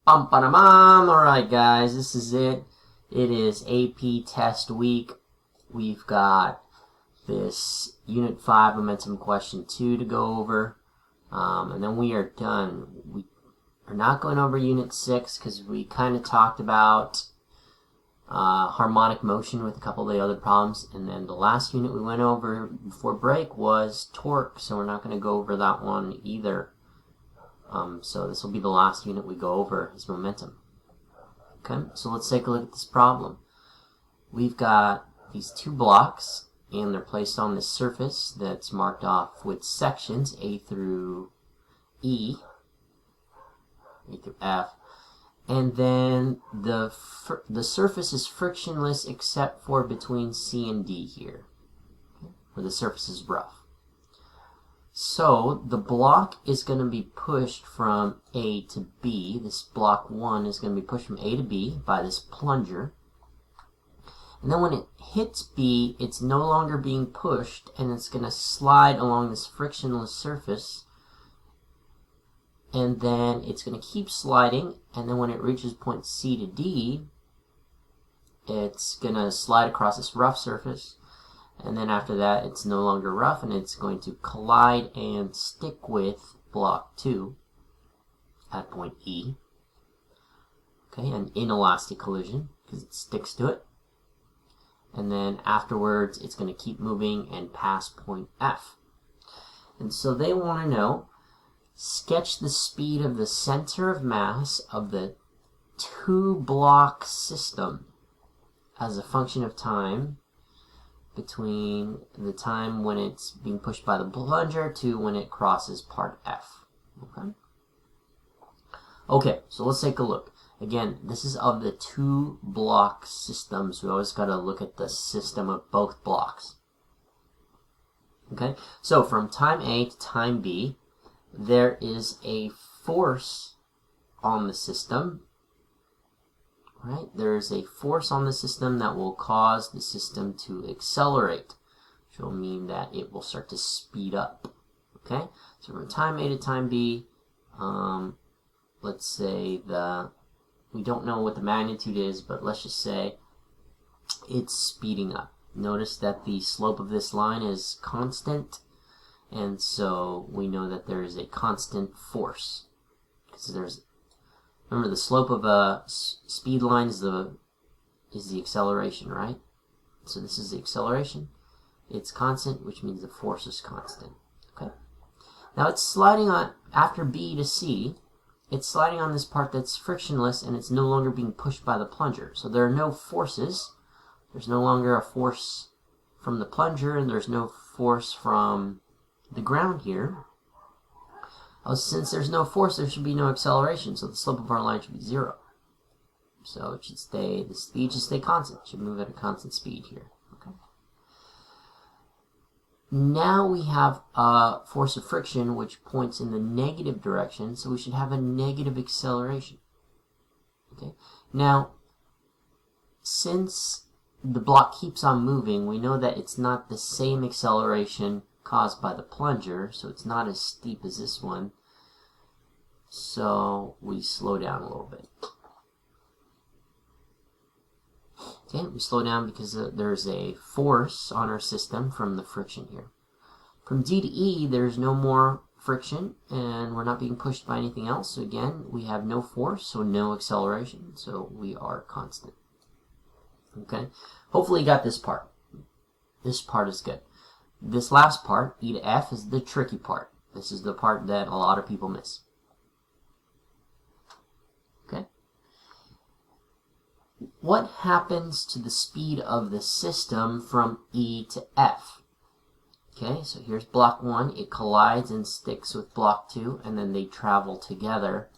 Alright guys, this is it. It is AP test week. We've got this Unit 5 Momentum Question 2 to go over. And then we are done. We are not going over Unit 6 because we kind of talked about harmonic motion with a couple of the other problems. And then the last unit we went over before break was torque, so we're not going to go over that one either. So this will be the last unit we go over, is momentum. Okay, so let's take a look at this problem. We've got these two blocks, and they're placed on this surface that's marked off with sections A through E, A through F, and then the surface is frictionless except for between C and D here, okay, where the surface is rough. So the block is going to be pushed from A to B. This block 1 is going to be pushed from A to B by this plunger. And then when it hits B, it's no longer being pushed, and it's going to slide along this frictionless surface. And then it's going to keep sliding, and then when it reaches point C to D, it's going to slide across this rough surface. And then after that, it's no longer rough, and it's going to collide and stick with block 2 at point E. Okay, an inelastic collision because it sticks to it. And then afterwards, it's going to keep moving and pass point F. And so they want to know, sketch the speed of the center of mass of the two-block system as a function of time between the time when it's being pushed by the plunger to when it crosses part F. Okay, so let's take a look. Again, this is of the two-block systems. We always got to look at the system of both blocks. Okay, so from time A to time B, there is a force on the system. Right? There's a force on the system that will cause the system to accelerate, which will mean that it will start to speed up. Okay? So from time A to time B, let's say we don't know what the magnitude is, but let's just say it's speeding up. Notice that the slope of this line is constant, and so we know that there is a constant force. Because remember, the slope of a speed line is the acceleration, right? So this is the acceleration. It's constant, which means the force is constant. Okay. Now it's sliding on, after B to C, it's sliding on this part that's frictionless, and it's no longer being pushed by the plunger. So there are no forces. There's no longer a force from the plunger, and there's no force from the ground here. Since there's no force, there should be no acceleration, so the slope of our line should be 0. So it should stay, the speed should stay constant. It should move at a constant speed here. Okay. Now we have a force of friction which points in the negative direction, so we should have a negative acceleration. Okay. Now, since the block keeps on moving, we know that it's not the same acceleration caused by the plunger, so it's not as steep as this one. So we slow down a little bit. Okay, we slow down because there's a force on our system from the friction here. From D to E, there's no more friction, and we're not being pushed by anything else. So again, we have no force, so no acceleration. So we are constant. Okay, hopefully you got this part. This part is good. This last part, E to F, is the tricky part. This is the part that a lot of people miss. Okay? What happens to the speed of the system from E to F? Okay, so here's block 1. It collides and sticks with block 2, and then they travel together,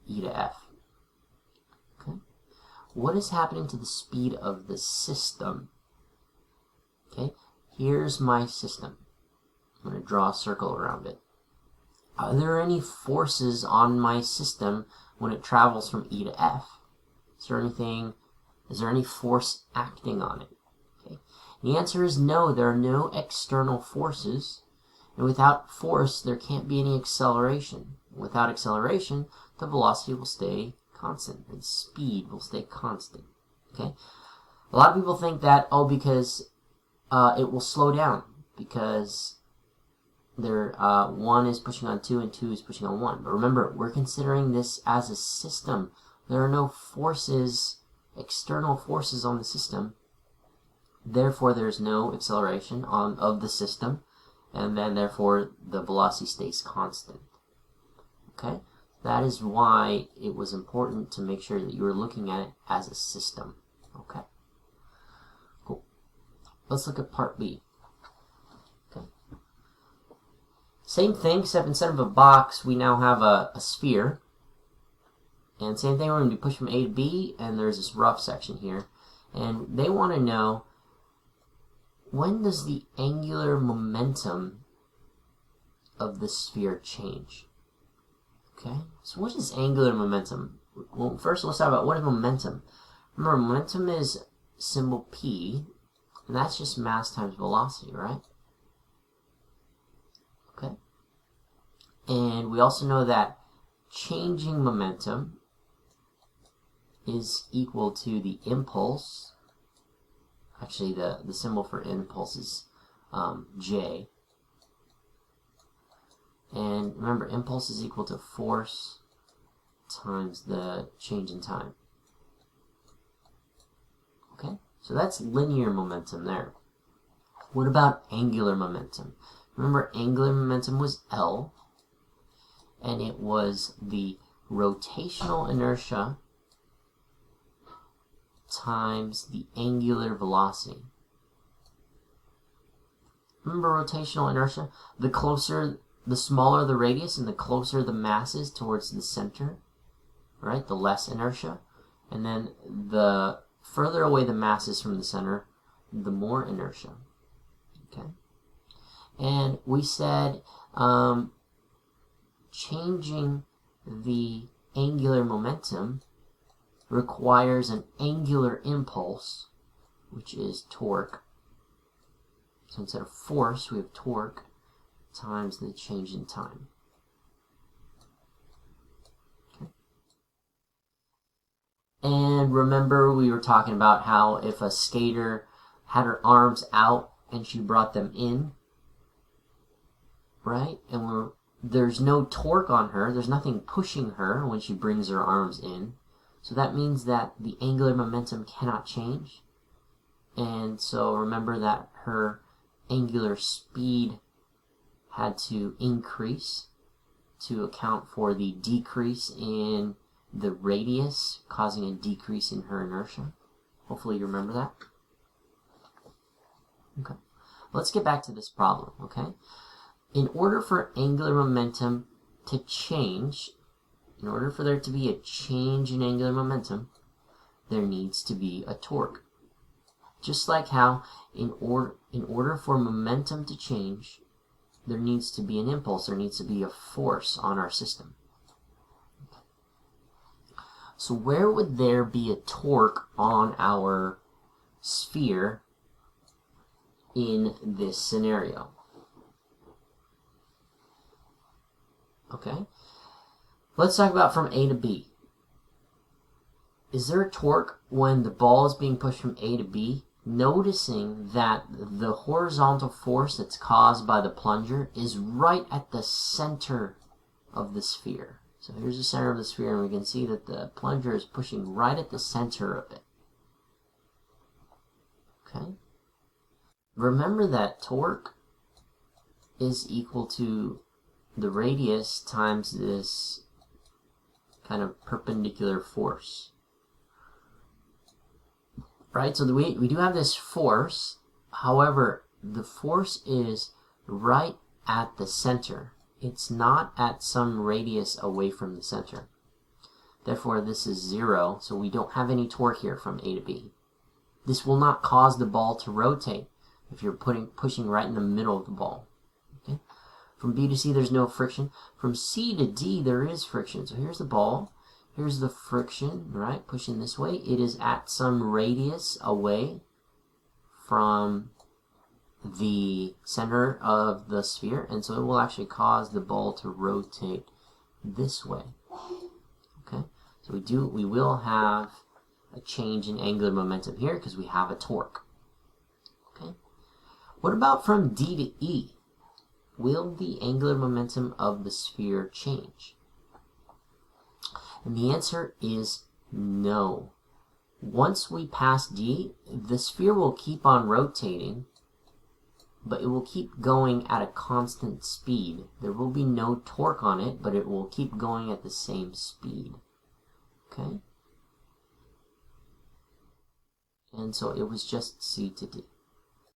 E to F. Okay? What is happening to the speed of the system? Okay? Here's my system. I'm going to draw a circle around it. Are there any forces on my system when it travels from E to F? Is there any force acting on it? Okay. The answer is no, there are no external forces. And without force, there can't be any acceleration. Without acceleration, the velocity will stay constant, and speed will stay constant. Okay. A lot of people think that, oh, because it will slow down because there 1 is pushing on 2 and 2 is pushing on 1. But remember, we're considering this as a system. There are no forces, external forces on the system. Therefore, there's no acceleration of the system, and then therefore the velocity stays constant. Okay? That is why it was important to make sure that you were looking at it as a system. Okay? Cool. Let's look at part B. Okay. Same thing, except instead of a box, we now have a sphere. And same thing, we're going to be pushed from A to B, and there's this rough section here. And they want to know, when does the angular momentum of the sphere change? Okay, so what is angular momentum? Well, first let's talk about what is momentum. Remember, momentum is symbol P, and that's just mass times velocity, right? Okay. And we also know that changing momentum is equal to the impulse. Actually, the symbol for impulse is J. And remember, impulse is equal to force times the change in time. Okay, so that's linear momentum there. What about angular momentum? Remember, angular momentum was L, and it was the rotational inertia times the angular velocity. Remember rotational inertia? The smaller the radius and the closer the mass is towards the center, right? The less inertia. And then the further away the mass is from the center, the more inertia. Okay? And we said changing the angular momentum requires an angular impulse, which is torque. So instead of force, we have torque times the change in time. Okay. And remember, we were talking about how if a skater had her arms out and she brought them in, right? And there's no torque on her, there's nothing pushing her when she brings her arms in. So that means that the angular momentum cannot change. And so remember that her angular speed had to increase to account for the decrease in the radius, causing a decrease in her inertia. Hopefully you remember that. Okay. Let's get back to this problem, okay? In order for angular momentum to change, in order for there to be a change in angular momentum, there needs to be a torque. Just like how in order for momentum to change, there needs to be an impulse, there needs to be a force on our system. So where would there be a torque on our sphere in this scenario? Okay. Let's talk about from A to B. Is there a torque when the ball is being pushed from A to B? Noticing that the horizontal force that's caused by the plunger is right at the center of the sphere. So here's the center of the sphere, and we can see that the plunger is pushing right at the center of it. Okay? Remember that torque is equal to the radius times this kind of perpendicular force. Right, so we do have this force, however, the force is right at the center. It's not at some radius away from the center. Therefore, this is 0, so we don't have any torque here from A to B. This will not cause the ball to rotate if you're pushing right in the middle of the ball. Okay? From B to C, there's no friction. From C to D, there is friction. So here's the ball. Here's the friction, right, pushing this way. It is at some radius away from the center of the sphere, and so it will actually cause the ball to rotate this way. Okay, So we will have a change in angular momentum here because we have a torque. Okay. What about from D to E? Will the angular momentum of the sphere change? And the answer is no. Once we pass D, the sphere will keep on rotating, but it will keep going at a constant speed. There will be no torque on it, but it will keep going at the same speed. Okay? And so it was just C to D.